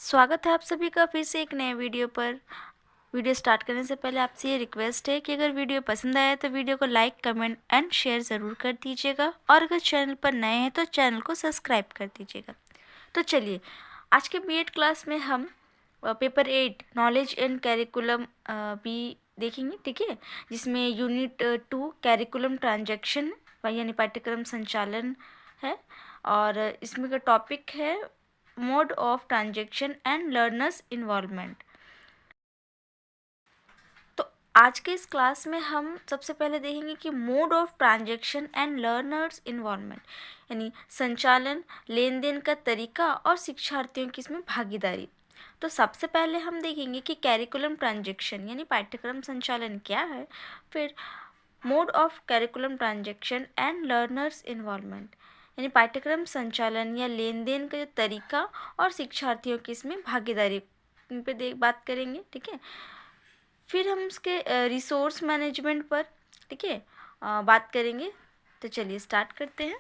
स्वागत है आप सभी का फिर से एक नए वीडियो पर। वीडियो स्टार्ट करने से पहले आपसे ये रिक्वेस्ट है कि अगर वीडियो पसंद आया तो वीडियो को लाइक, कमेंट एंड शेयर ज़रूर कर दीजिएगा और अगर चैनल पर नए हैं तो चैनल को सब्सक्राइब कर दीजिएगा। तो चलिए, आज के बीएड क्लास में हम पेपर 8 नॉलेज एंड कैरिकुलम भी देखेंगे, ठीक है, जिसमें यूनिट 2 कैरिकुलम ट्रांजैक्शन यानी पाठ्यक्रम संचालन है और इसमें का टॉपिक है mode of transaction and learners involvement. तो आज के इस क्लास में हम सबसे पहले देखेंगे कि mode of transaction and learners involvement यानी संचालन, लेन देन का तरीका और शिक्षार्थियों की इसमें भागीदारी। तो सबसे पहले हम देखेंगे कि कैरिकुलम ट्रांजैक्शन यानी पाठ्यक्रम संचालन क्या है, फिर mode of curriculum transaction and learners involvement यानी पाठ्यक्रम संचालन या लेन देन का जो तरीका और शिक्षार्थियों की इसमें भागीदारी इन पे बात करेंगे, ठीक है। फिर हम इसके रिसोर्स मैनेजमेंट पर, ठीक है, बात करेंगे। तो चलिए स्टार्ट करते हैं।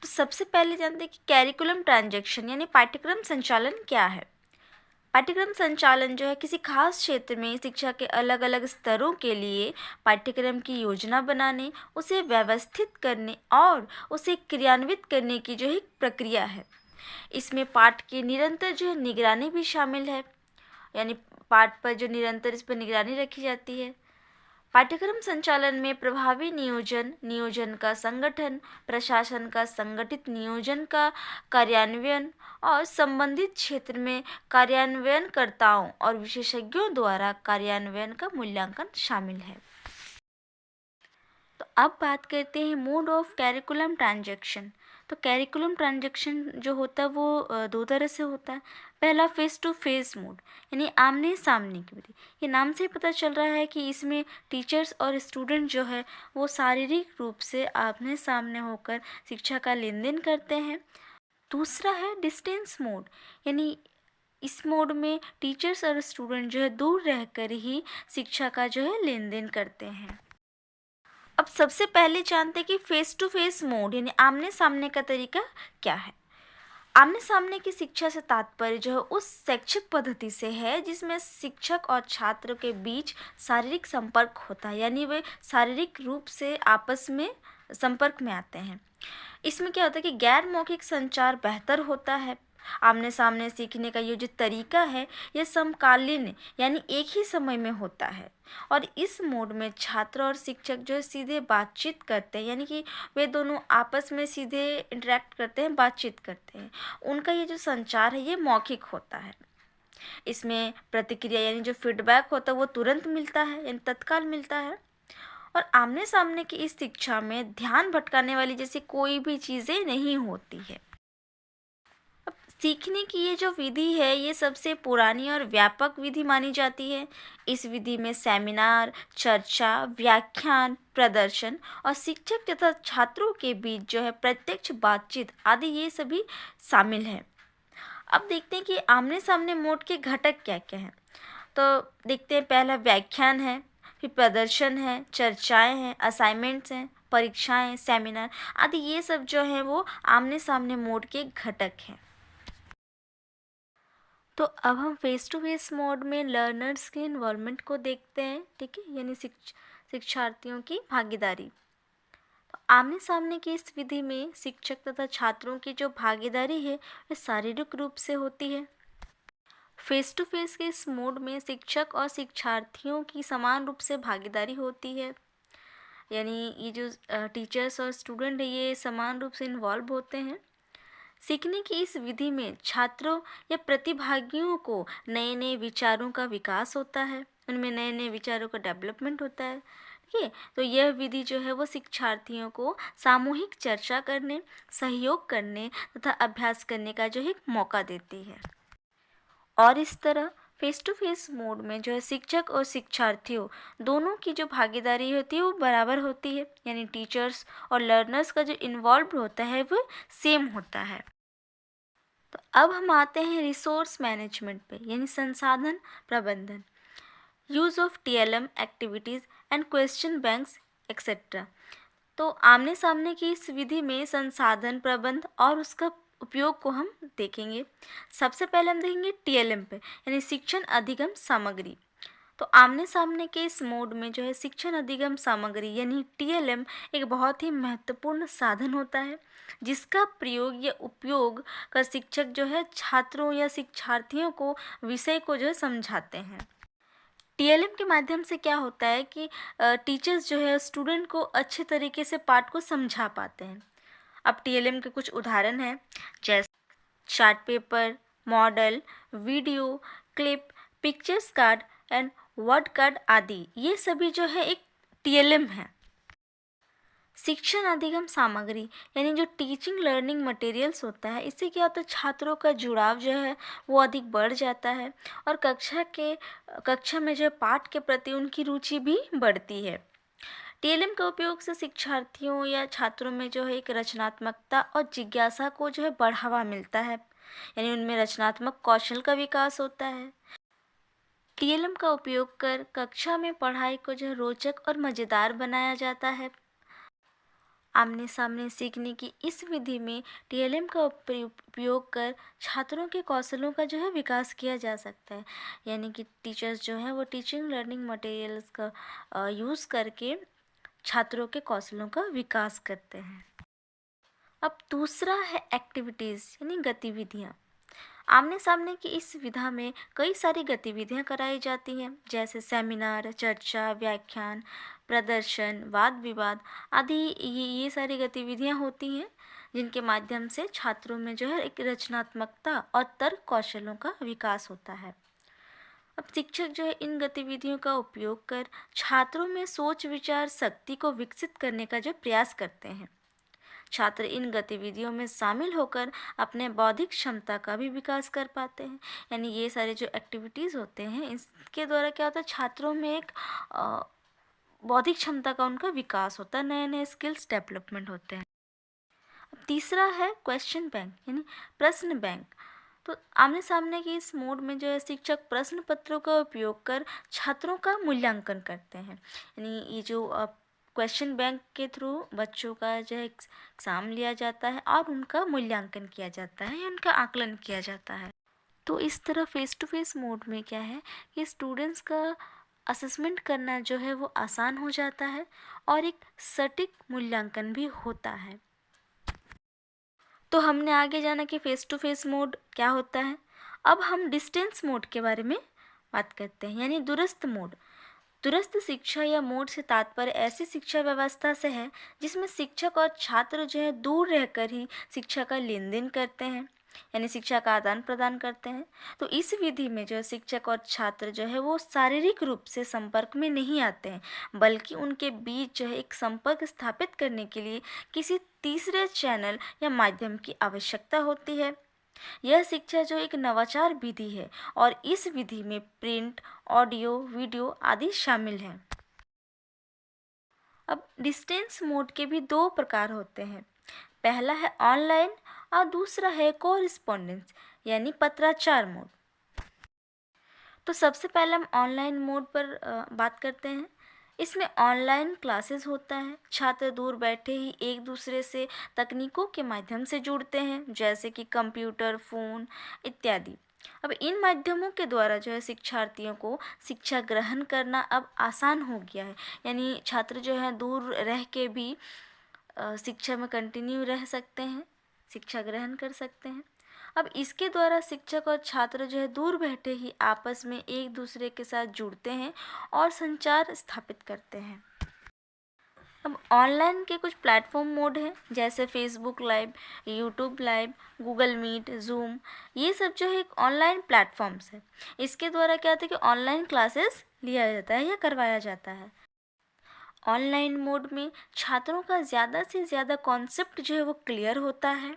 तो सबसे पहले जानते हैं कि कैरिकुलम ट्रांजैक्शन यानी पाठ्यक्रम संचालन क्या है। पाठ्यक्रम संचालन जो है किसी खास क्षेत्र में शिक्षा के अलग अलग स्तरों के लिए पाठ्यक्रम की योजना बनाने, उसे व्यवस्थित करने और उसे क्रियान्वित करने की जो है एक प्रक्रिया है। इसमें पाठ की निरंतर जो है निगरानी भी शामिल है, यानी पाठ पर जो निरंतर इस पर निगरानी रखी जाती है। पाठ्यक्रम संचालन में प्रभावी नियोजन, नियोजन का संगठन, प्रशासन का संगठित नियोजन का कार्यान्वयन और संबंधित क्षेत्र में कार्यान्वयनकर्ताओं और विशेषज्ञों द्वारा कार्यान्वयन का मूल्यांकन शामिल है। तो अब बात करते हैं मोड ऑफ कैरिकुलम ट्रांजैक्शन। तो कैरिकुलम ट्रांजैक्शन जो होता है वो दो तरह से होता है। पहला फेस टू फेस मोड यानी आमने सामने की विधि। ये नाम से ही पता चल रहा है कि इसमें टीचर्स और स्टूडेंट जो है वो शारीरिक रूप से आमने सामने होकर शिक्षा का लेन देन करते हैं। दूसरा है डिस्टेंस मोड यानी इस मोड में टीचर्स और स्टूडेंट जो है दूर रहकर ही शिक्षा का जो है लेन देन करते हैं। अब सबसे पहले जानते हैं कि फेस टू फेस मोड यानी आमने सामने का तरीका क्या है। आमने सामने की शिक्षा से तात्पर्य जो है उस शैक्षिक पद्धति से है जिसमें शिक्षक और छात्र के बीच शारीरिक संपर्क होता है, यानी वे शारीरिक रूप से आपस में संपर्क में आते हैं। इसमें क्या होता है कि गैर मौखिक संचार बेहतर होता है। आमने सामने सीखने का ये जो तरीका है यह समकालीन यानी एक ही समय में होता है और इस मोड में छात्र और शिक्षक जो है सीधे बातचीत करते हैं, यानी कि वे दोनों आपस में सीधे इंटरेक्ट करते हैं, बातचीत करते हैं। उनका ये जो संचार है ये मौखिक होता है। इसमें प्रतिक्रिया यानी जो फीडबैक होता है वो तुरंत मिलता है, यानी तत्काल मिलता है। और आमने सामने की इस शिक्षा में ध्यान भटकाने वाली जैसी कोई भी चीज़ें नहीं होती है। अब सीखने की ये जो विधि है ये सबसे पुरानी और व्यापक विधि मानी जाती है। इस विधि में सेमिनार, चर्चा, व्याख्यान, प्रदर्शन और शिक्षक तथा छात्रों के बीच जो है प्रत्यक्ष बातचीत आदि ये सभी शामिल है। अब देखते हैं कि आमने सामने मोड के घटक क्या क्या हैं। तो देखते हैं, पहला व्याख्यान है, फिर प्रदर्शन है, चर्चाएं हैं, असाइनमेंट्स हैं, परीक्षाएं, सेमिनार आदि ये सब जो है वो आमने सामने मोड के घटक हैं। तो अब हम फेस टू फेस मोड में लर्नर्स के इन्वॉल्वमेंट को देखते हैं, ठीक है, यानी शिक्षार्थियों की भागीदारी। तो आमने सामने की इस विधि में शिक्षक तथा छात्रों की जो भागीदारी है वह शारीरिक रूप से होती है। फेस टू फेस के इस मोड में शिक्षक और शिक्षार्थियों की समान रूप से भागीदारी होती है, यानी ये जो टीचर्स और स्टूडेंट है ये समान रूप से इन्वॉल्व होते हैं। सीखने की इस विधि में छात्रों या प्रतिभागियों को नए नए विचारों का विकास होता है, उनमें नए नए विचारों का डेवलपमेंट होता है, ठीक है। तो यह विधि जो है वो शिक्षार्थियों को सामूहिक चर्चा करने, सहयोग करने तथा अभ्यास करने का जो है एक मौका देती है। और इस तरह फेस टू फेस मोड में जो है शिक्षक और शिक्षार्थियों दोनों की जो भागीदारी होती है वो बराबर होती है, यानी टीचर्स और लर्नर्स का जो इन्वॉल्व होता है वो सेम होता है। तो अब हम आते हैं रिसोर्स मैनेजमेंट पे, यानी संसाधन प्रबंधन, use of TLM activities and question banks etcetera. तो आमने सामने की इस विधि में संसाधन प्रबंध और उसका उपयोग को हम देखेंगे। सबसे पहले हम देखेंगे टीएलएम पे, यानी शिक्षण अधिगम सामग्री। तो आमने सामने के इस मोड में जो है शिक्षण अधिगम सामग्री यानी टीएलएम एक बहुत ही महत्वपूर्ण साधन होता है, जिसका प्रयोग या उपयोग कर शिक्षक जो है छात्रों या शिक्षार्थियों को विषय को जो है समझाते हैं। टीएलएम के माध्यम से क्या होता है कि टीचर्स जो है स्टूडेंट को अच्छे तरीके से पाठ को समझा पाते हैं। अब टीएलएम के कुछ उदाहरण हैं, जैसे chart paper, model, video clip, pictures card and word card आदि। ये सभी जो है एक टीएलएम है। शिक्षण अधिगम सामग्री यानी जो टीचिंग लर्निंग मटेरियल्स होता है, इससे क्या होता है छात्रों का जुड़ाव जो है वो अधिक बढ़ जाता है और कक्षा में जो है पाठ के प्रति उनकी रुचि भी बढ़ती है। टीएलएम का उपयोग से शिक्षार्थियों या छात्रों में जो है एक रचनात्मकता और जिज्ञासा को जो है बढ़ावा मिलता है, यानी उनमें रचनात्मक कौशल का विकास होता है। टीएलएम का उपयोग कर कक्षा में पढ़ाई को जो है रोचक और मज़ेदार बनाया जाता है। आमने सामने सीखने की इस विधि में टीएलएम का उपयोग कर छात्रों के कौशलों का जो है विकास किया जा सकता है, यानी कि टीचर्स जो हैं वो टीचिंग लर्निंग मटेरियल्स का यूज़ करके छात्रों के कौशलों का विकास करते हैं। अब दूसरा है एक्टिविटीज़ यानी गतिविधियाँ। आमने सामने की इस विधा में कई सारी गतिविधियाँ कराई जाती हैं, जैसे सेमिनार, चर्चा, व्याख्यान, प्रदर्शन, वाद विवाद आदि। ये सारी गतिविधियाँ होती हैं जिनके माध्यम से छात्रों में जो है एक रचनात्मकता और तर्क कौशलों का विकास होता है। अब शिक्षक जो है इन गतिविधियों का उपयोग कर छात्रों में सोच विचार शक्ति को विकसित करने का जो प्रयास करते हैं। छात्र इन गतिविधियों में शामिल होकर अपने बौद्धिक क्षमता का भी विकास कर पाते हैं, यानी ये सारे जो एक्टिविटीज़ होते हैं इसके द्वारा क्या होता है छात्रों में एक बौद्धिक क्षमता का उनका विकास होता है, नए नए स्किल्स डेवलपमेंट होते हैं। अब तीसरा है क्वेश्चन बैंक यानी प्रश्न बैंक। तो आमने सामने के इस मोड में जो है शिक्षक प्रश्न पत्रों का उपयोग कर छात्रों का मूल्यांकन करते हैं, यानी ये जो क्वेश्चन बैंक के थ्रू बच्चों का जो है एग्ज़ाम लिया जाता है और उनका मूल्यांकन किया जाता है या उनका आकलन किया जाता है। तो इस तरह फेस टू फेस मोड में क्या है कि स्टूडेंट्स का असेसमेंट करना जो है वो आसान हो जाता है और एक सटीक मूल्यांकन भी होता है। तो हमने आगे जाना कि फ़ेस टू फेस मोड क्या होता है। अब हम डिस्टेंस मोड के बारे में बात करते हैं, यानी दूरस्थ मोड। दूरस्थ शिक्षा या मोड से तात्पर्य ऐसी शिक्षा व्यवस्था से है जिसमें शिक्षक और छात्र जो है दूर रहकर ही शिक्षा का लेन देन करते हैं, यानी शिक्षा का आदान प्रदान करते हैं। तो इस विधि में जो है शिक्षक और छात्र जो है वो शारीरिक रूप से संपर्क में नहीं आते हैं, बल्कि उनके बीच जो है एक संपर्क स्थापित करने के लिए किसी तीसरे चैनल या माध्यम की आवश्यकता होती है। यह शिक्षा जो एक नवाचार विधि है और इस विधि में प्रिंट, ऑडियो, वीडियो आदि शामिल हैं। अब डिस्टेंस मोड के भी दो प्रकार होते हैं। पहला है ऑनलाइन और दूसरा है कोरिस्पोंडेंस यानी पत्राचार मोड। तो सबसे पहले हम ऑनलाइन मोड पर बात करते हैं। इसमें ऑनलाइन क्लासेस होता है, छात्र दूर बैठे ही एक दूसरे से तकनीकों के माध्यम से जुड़ते हैं, जैसे कि कंप्यूटर, फ़ोन इत्यादि। अब इन माध्यमों के द्वारा जो है शिक्षार्थियों को शिक्षा ग्रहण करना अब आसान हो गया है, यानी छात्र जो है दूर रह के भी शिक्षा में कंटिन्यू रह सकते हैं, शिक्षा ग्रहण कर सकते हैं। अब इसके द्वारा शिक्षक और छात्र जो है दूर बैठे ही आपस में एक दूसरे के साथ जुड़ते हैं और संचार स्थापित करते हैं। अब ऑनलाइन के कुछ प्लेटफॉर्म मोड हैं, जैसे Facebook live, YouTube live, Google Meet, Zoom. ये सब जो है एक ऑनलाइन प्लेटफॉर्म्स है। इसके द्वारा क्या होता है कि ऑनलाइन क्लासेस लिया जाता है या करवाया जाता है। ऑनलाइन मोड में छात्रों का ज़्यादा से ज़्यादा कॉन्सेप्ट जो है वो क्लियर होता है।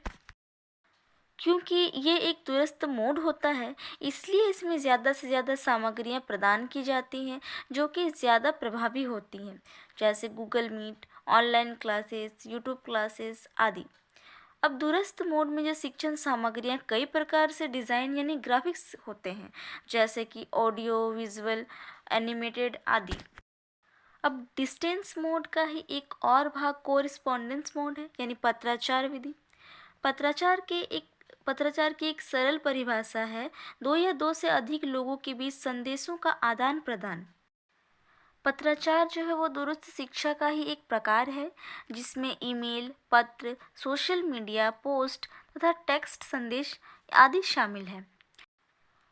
क्योंकि ये एक दूरस्थ मोड होता है, इसलिए इसमें ज़्यादा से ज़्यादा सामग्रियाँ प्रदान की जाती हैं जो कि ज़्यादा प्रभावी होती हैं, जैसे Google Meet, online classes, YouTube classes आदि। अब दूरस्थ मोड में जो शिक्षण सामग्रियाँ कई प्रकार से डिज़ाइन यानी ग्राफिक्स होते हैं, जैसे कि ऑडियो, विजुअल, एनिमेटेड आदि। अब डिस्टेंस मोड का ही एक और भाग कोरिस्पोंडेंस मोड है, यानी पत्राचार विधि। पत्राचार के एक पत्राचार की एक सरल परिभाषा है, दो या दो से अधिक लोगों के बीच संदेशों का आदान प्रदान। पत्राचार जो है वो दूरस्थ शिक्षा का ही एक प्रकार है, जिसमें ईमेल, पत्र, सोशल मीडिया, पोस्ट तथा टेक्स्ट संदेश आदि शामिल है।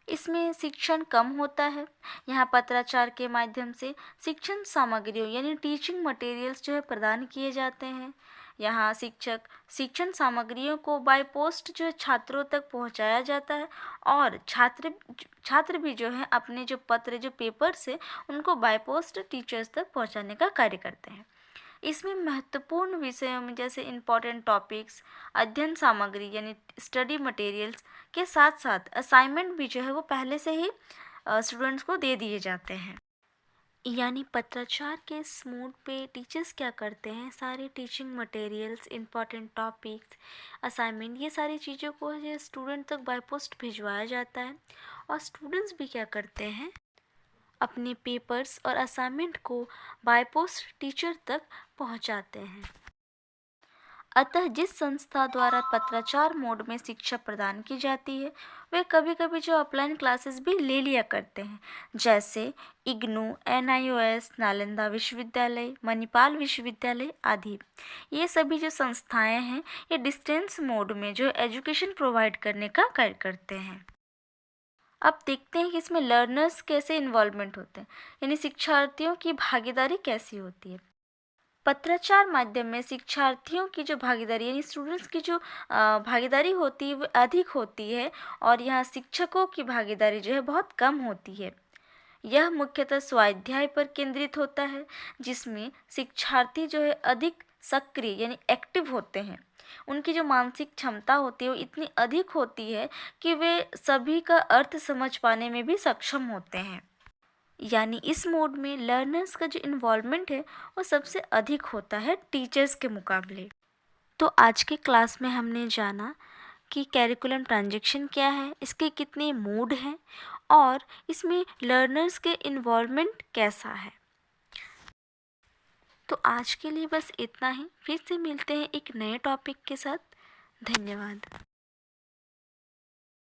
इसमें शिक्षण कम होता है। यहाँ पत्राचार के माध्यम से शिक्षण सामग्रियों यानी टीचिंग मटेरियल्स जो है प्रदान किए जाते हैं। यहाँ शिक्षक शिक्षण सामग्रियों को बाय पोस्ट जो है छात्रों तक पहुँचाया जाता है, और छात्र भी जो है अपने जो पत्र जो पेपर्स है उनको बाय पोस्ट टीचर्स तक पहुँचाने का कार्य करते हैं। इसमें महत्वपूर्ण विषयों में जैसे इम्पॉर्टेंट टॉपिक्स, अध्ययन सामग्री यानी स्टडी मटेरियल्स के साथ साथ असाइनमेंट भी जो है वो पहले से ही स्टूडेंट्स को दे दिए जाते हैं। यानी पत्राचार के इस मोड पे टीचर्स क्या करते हैं, सारे teaching materials, important topics, assignment, ये सारी चीज़ों को जो स्टूडेंट तक बाय पोस्ट भिजवाया जाता है, और स्टूडेंट्स भी क्या करते हैं, अपने पेपर्स और असाइनमेंट को बाय पोस्ट टीचर तक पहुंचाते हैं। अतः जिस संस्था द्वारा पत्राचार मोड में शिक्षा प्रदान की जाती है, वे कभी कभी जो ऑफलाइन क्लासेस भी ले लिया करते हैं, जैसे इग्नू, NIOS, नालंदा विश्वविद्यालय, मणिपाल विश्वविद्यालय आदि। ये सभी जो संस्थाएं हैं, ये डिस्टेंस मोड में जो एजुकेशन प्रोवाइड करने का कार्य करते हैं। अब देखते हैं कि इसमें लर्नर्स कैसे इन्वॉल्वमेंट होते हैं, यानी शिक्षार्थियों की भागीदारी कैसी होती है। पत्राचार माध्यम में शिक्षार्थियों की जो भागीदारी यानी स्टूडेंट्स की जो भागीदारी होती है वो अधिक होती है, और यहाँ शिक्षकों की भागीदारी जो है बहुत कम होती है। यह मुख्यतः स्वाध्याय पर केंद्रित होता है, जिसमें शिक्षार्थी जो है अधिक सक्रिय यानी एक्टिव होते हैं। उनकी जो मानसिक क्षमता होती है वो इतनी अधिक होती है कि वे सभी का अर्थ समझ पाने में भी सक्षम होते हैं। यानी इस मोड में लर्नर्स का जो इन्वॉल्वमेंट है वो सबसे अधिक होता है टीचर्स के मुकाबले। तो आज के क्लास में हमने जाना कि कैरिकुलम ट्रांजैक्शन क्या है, इसके कितने मोड हैं, और इसमें लर्नर्स के इन्वॉल्वमेंट कैसा है। तो आज के लिए बस इतना ही। फिर से मिलते हैं एक नए टॉपिक के साथ। धन्यवाद।